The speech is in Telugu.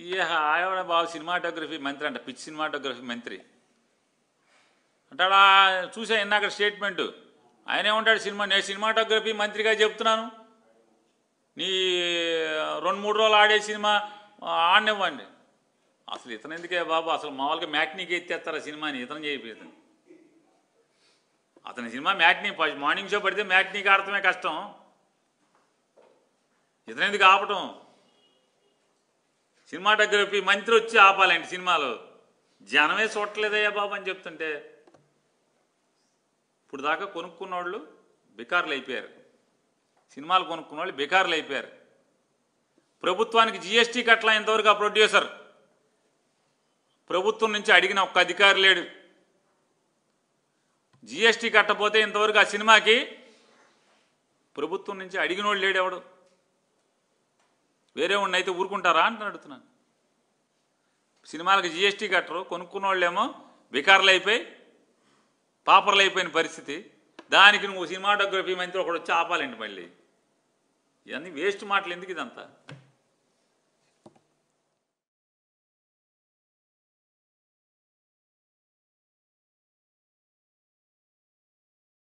ఈ ఆవిడ బాబు సినిమాటోగ్రఫీ మంత్రి అంట, పిచ్ సినిమాటోగ్రఫీ మంత్రి అంటాడా. చూసా ఇందాక స్టేట్మెంట్. ఆయన ఏమంటాడు, నేను సినిమాటోగ్రఫీ మంత్రిగా చెప్తున్నాను, నీ 2-3 రోజులు ఆడే సినిమా ఆడనివ్వండి. అసలు ఇతను ఎందుకే బాబు, అసలు మామూలుగా మ్యాట్నీకి ఎత్తేస్తారా సినిమాని, ఇతను చేయిపోతుంది. అతని సినిమా మ్యాట్నీ మార్నింగ్ షో పడితే మ్యాట్నీకి ఆడటమే కష్టం, ఇతను ఎందుకు ఆపటం. సినిమాటోగ్రఫీ మంత్రి వచ్చి ఆపాలండి సినిమాలు. జనమే చూడట్లేదయ్యా బాబు అని చెప్తుంటే, ఇప్పుడు దాకా కొనుక్కున్న వాళ్ళు బికార్లు అయిపోయారు, సినిమాలు కొనుక్కున్న వాళ్ళు బికార్లు అయిపోయారు. ప్రభుత్వానికి జిఎస్టీ కట్టలా ఇంతవరకు ఆ ప్రొడ్యూసర్. ప్రభుత్వం నుంచి అడిగిన ఒక్క అధికారి లేడు. జిఎస్టీ కట్టపోతే ఇంతవరకు ఆ సినిమాకి ప్రభుత్వం నుంచి అడిగిన వాళ్ళు లేడు ఎవడు. వేరే వాడిని అయితే ఊరుకుంటారా అని అడుగుతున్నాను. సినిమాలకు జిఎస్టీ కట్టరు, కొనుక్కున్న వాళ్ళేమో బికార్లు అయిపోయి పాపర్లు అయిపోయిన పరిస్థితి. దానికి నువ్వు సినిమాటోగ్రఫీ మంత్రి ఒకడు వచ్చి ఆపాలండి. మళ్ళీ ఇవన్నీ వేస్ట్ మాటలు ఎందుకు ఇదంతా.